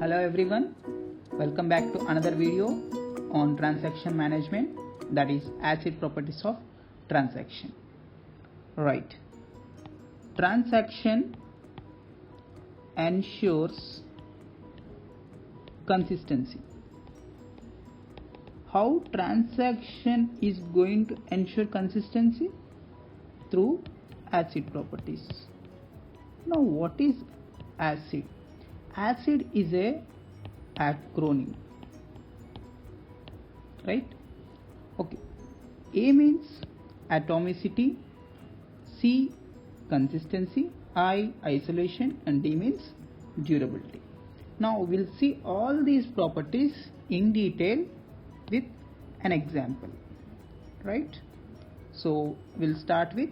Hello everyone, welcome back to another video on transaction management, that is ACID properties of transaction. Right, transaction ensures consistency. How transaction is going to ensure consistency? Through ACID properties. Now what is ACID? ACID is a acronym, right? Okay. A means atomicity, C consistency, I isolation, and D means durability. Now we'll see all these properties in detail with an example, right? So we'll start with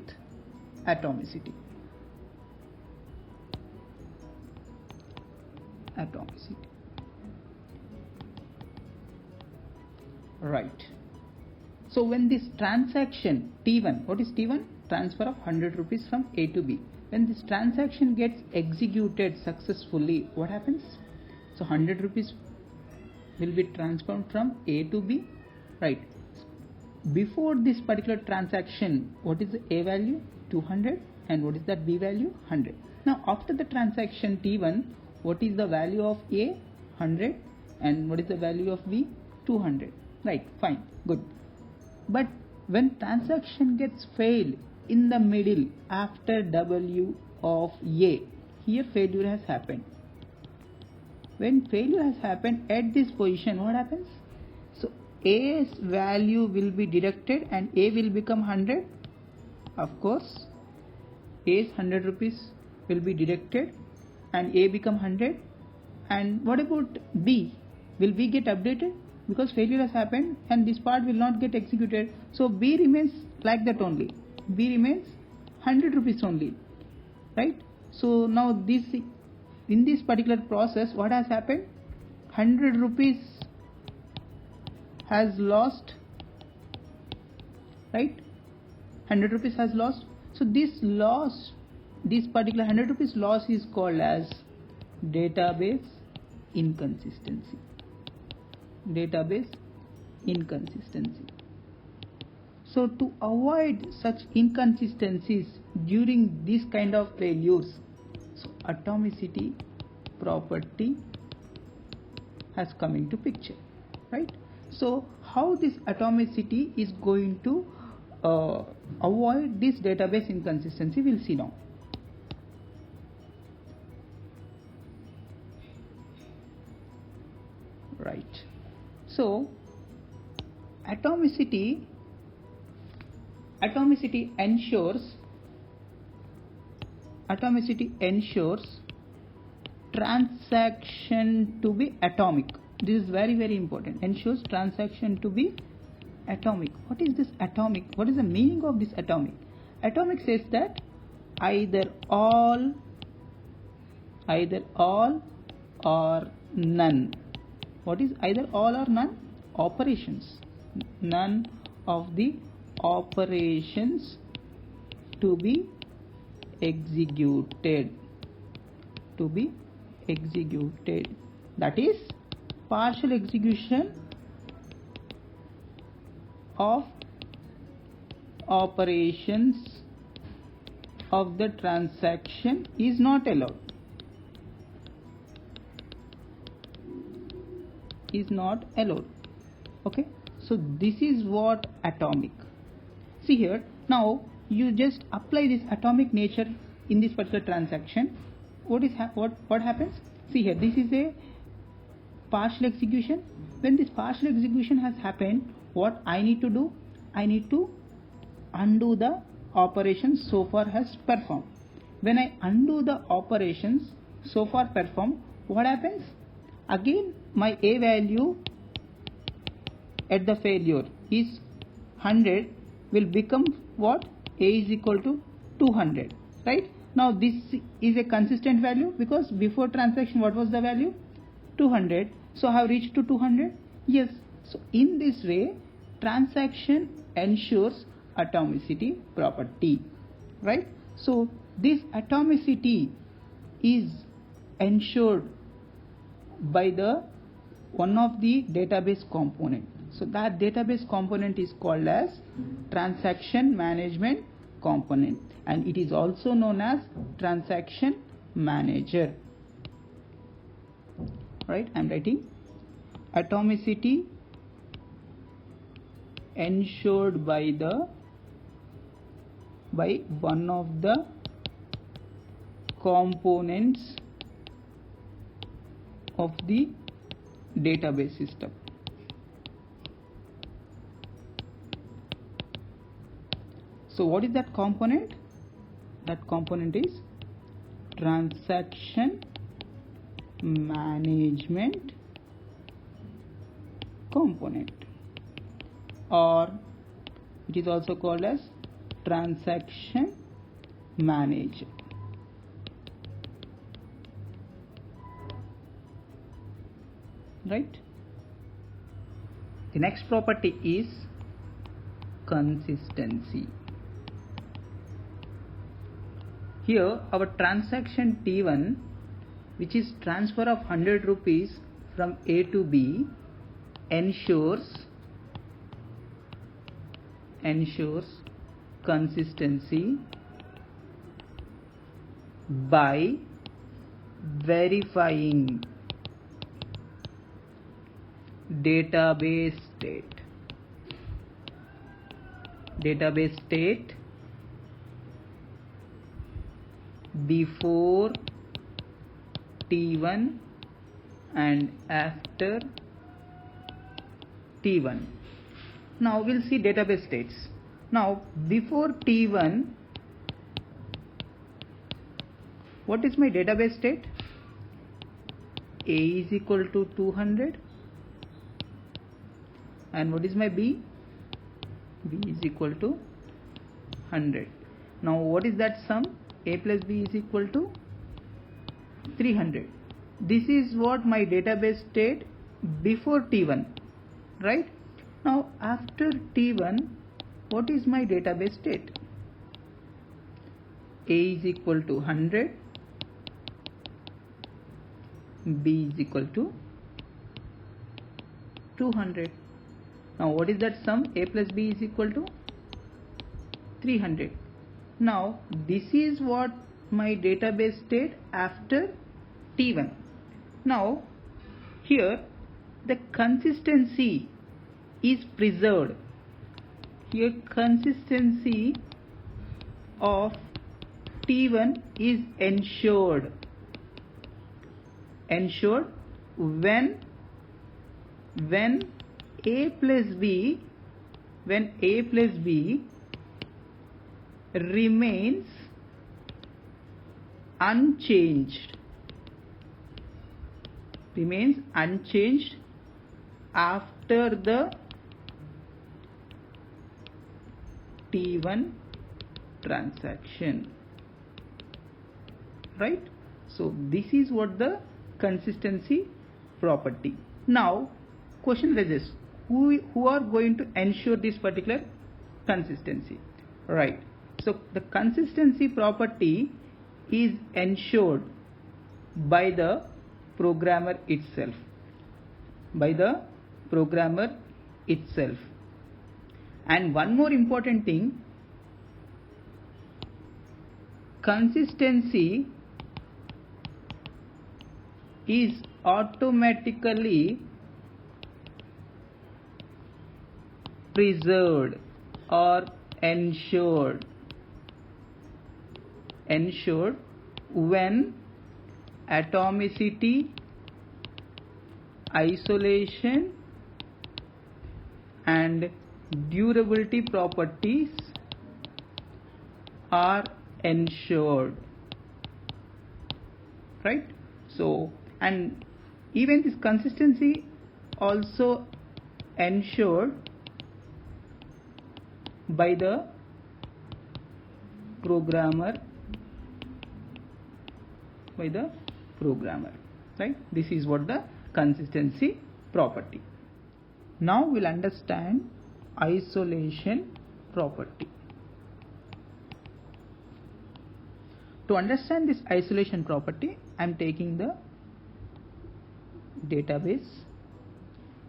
atomicity. Right. So when this transaction T1, what is T1? Transfer of 100 rupees from A to B. When this transaction gets executed successfully, what happens? So 100 rupees will be transferred from A to B, right? Before this particular transaction, what is the A value? 200, and what is that B value? 100. Now after the transaction T1, what is the value of A? 100, and what is the value of B? 200. Right, fine, good. But when transaction gets failed in the middle after W of A, here failure has happened. When failure has happened at this position, what happens? So A's value will be deducted and A will become 100. Of course, A's 100 rupees will be deducted and A become 100. And what about B? Will B get updated? Because failure has happened and this part will not get executed. So B remains like that only. B remains 100 rupees only, right? So now this, in this particular process, what has happened? 100 rupees has lost, right? 100 rupees has lost. So this loss, this particular 100 rupees loss is called as database inconsistency. Database inconsistency. So to avoid such inconsistencies during this kind of failures, so atomicity property has come into picture, right? So how this atomicity is going to avoid this database inconsistency, we'll see now. Right. So atomicity ensures transaction to be atomic. This is very, very important. Ensures transaction to be atomic. What is this atomic? What is the meaning of this atomic? Atomic says that either all or none. What is either all or none? Operations. None of the operations to be executed. That is partial execution of operations of the transaction is not allowed. Okay, so this is what atomic. See here, now you just apply this atomic nature in this particular transaction. What happens? See here, this is a partial execution. When this partial execution has happened, what I need to do? I need to undo the operations so far has performed. When I undo the operations so far performed, what happens? Again my A value at the failure is 100 will become what? A is equal to 200, right? Now this is a consistent value because before transaction what was the value? 200. So I have reached to 200. Yes. So in this way transaction ensures atomicity property, right? So this atomicity is ensured by the one of the database component. So that database component is called as transaction management component, and it is also known as transaction manager, right? I'm writing atomicity ensured by one of the components of the database system. So what is that component? That component is transaction management component, or it is also called as transaction manager. Right? The next property is consistency. Here our transaction T1, which is transfer of 100 rupees from A to B, ensures consistency by verifying database state before T1 and after T1. Now we'll see database states. Now before T1, what is my database state? A is equal to 200, and what is my B? B is equal to 100. Now what is that sum? A plus B is equal to 300. This is what my database state before T1, right? Now after T1, what is my database state? A is equal to 100, B is equal to 200. Now what is that sum? A plus B is equal to 300. Now this is what my database state after T1. Now here the consistency is preserved. Here consistency of T1 is ensured when A plus B remains unchanged after the T1 transaction, right? So this is what the consistency property. Now question raises, who are going to ensure this particular consistency, right? So the consistency property is ensured by the programmer itself, and one more important thing, consistency is automatically preserved or ensured when atomicity, isolation and durability properties are ensured, right? So, and even this consistency also ensured by the programmer, right? This is what the consistency property. Now we'll understand isolation property. To understand this isolation property, I am taking the database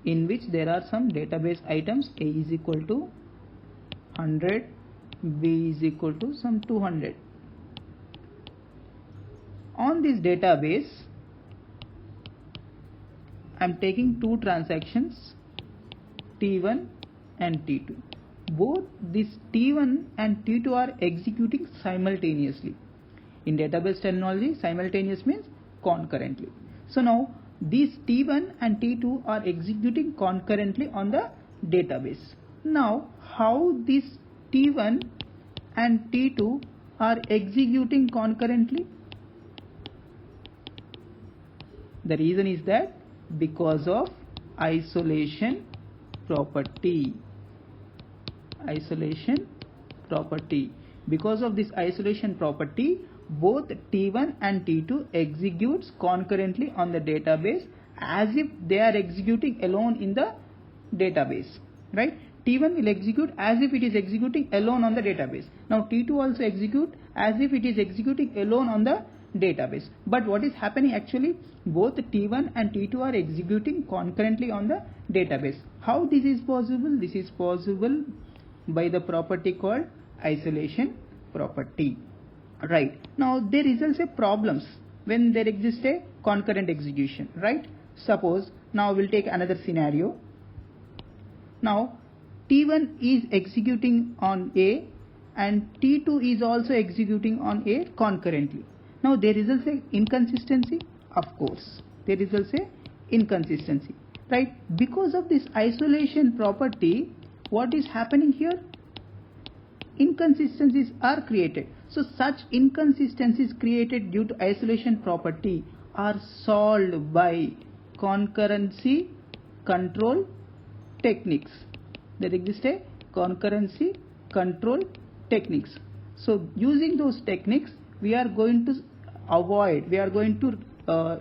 in which there are some database items. A is equal to 100, B is equal to some 200. On this database, I am taking two transactions, T1 and T2. Both this T1 and T2 are executing simultaneously. In database terminology, simultaneous means concurrently. So now these T1 and T2 are executing concurrently on the database. Now how this T1 and T2 are executing concurrently? The reason is that because of isolation property. Isolation property. Because of this isolation property, both T1 and T2 executes concurrently on the database as if they are executing alone in the database, right? T1 will execute as if it is executing alone on the database. Now T2 also execute as if it is executing alone on the database. But what is happening actually? Both T1 and T2 are executing concurrently on the database. How this is possible? This is possible by the property called isolation property. Right. Now there results a problems when there exists a concurrent execution, right? Suppose now we'll take another scenario. Now T1 is executing on A and T2 is also executing on A concurrently. Now there results a inconsistency. Of course, there results a inconsistency, right? Because of this isolation property, what is happening here? Inconsistencies are created. So such inconsistencies created due to isolation property are solved by concurrency control techniques. There exists a concurrency control techniques. So using those techniques, we are going to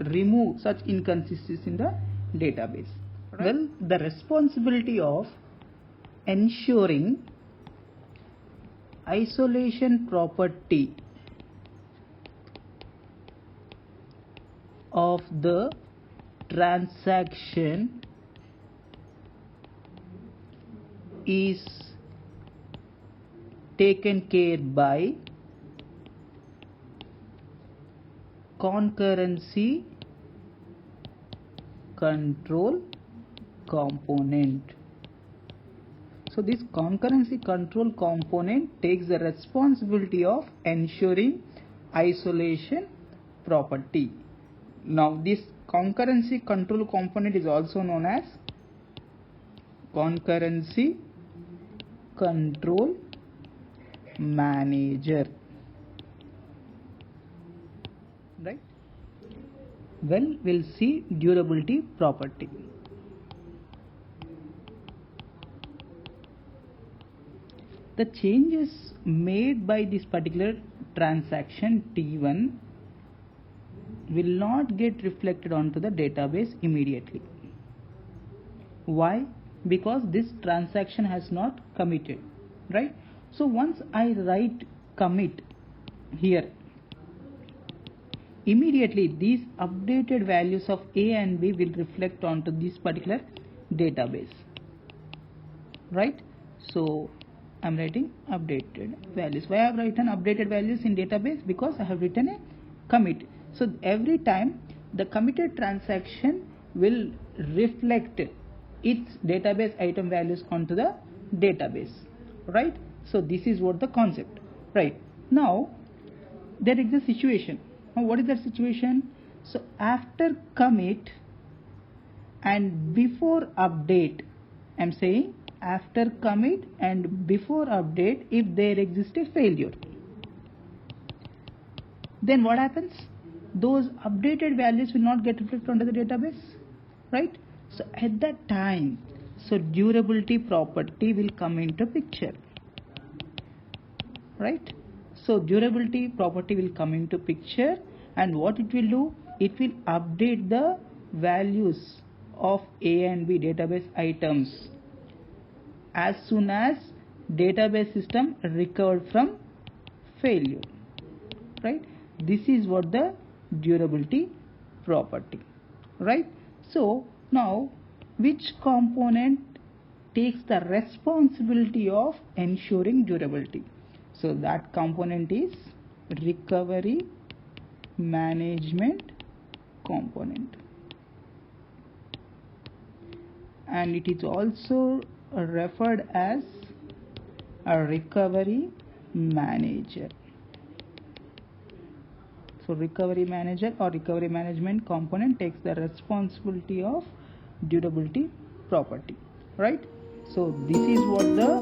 remove such inconsistencies in the database. Right? Well, the responsibility of ensuring isolation property of the transaction is taken care by concurrency control component. So this concurrency control component takes the responsibility of ensuring isolation property. Now this concurrency control component is also known as concurrency control manager, right? Well, we'll see durability property. The changes made by this particular transaction T1 will not get reflected onto the database immediately. Why? Because this transaction has not committed, right? So once I write commit here, immediately these updated values of A and B will reflect onto this particular database, right? So I'm writing updated values. Why I have written updated values in database? Because I have written a commit. So every time the committed transaction will reflect its database item values onto the database, right? So this is what the concept, right? Now there is a situation. Now what is that situation? So after commit and before update, I'm saying after commit and before update, if there exists a failure, then what happens? Those updated values will not get reflected onto the database, right? So at that time, so durability property will come into picture, right? So durability property will come into picture, and what it will do? It will update the values of A and B database items as soon as database system recovered from failure, right? This is what the durability property, right? So now which component takes the responsibility of ensuring durability? So that component is recovery management component, and it is also referred as a recovery manager. So recovery manager or recovery management component takes the responsibility of durability property, right? So this is what the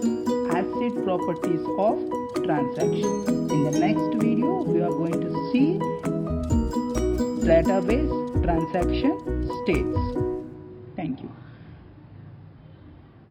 asset properties of transaction. In the next video we are going to see database transaction states.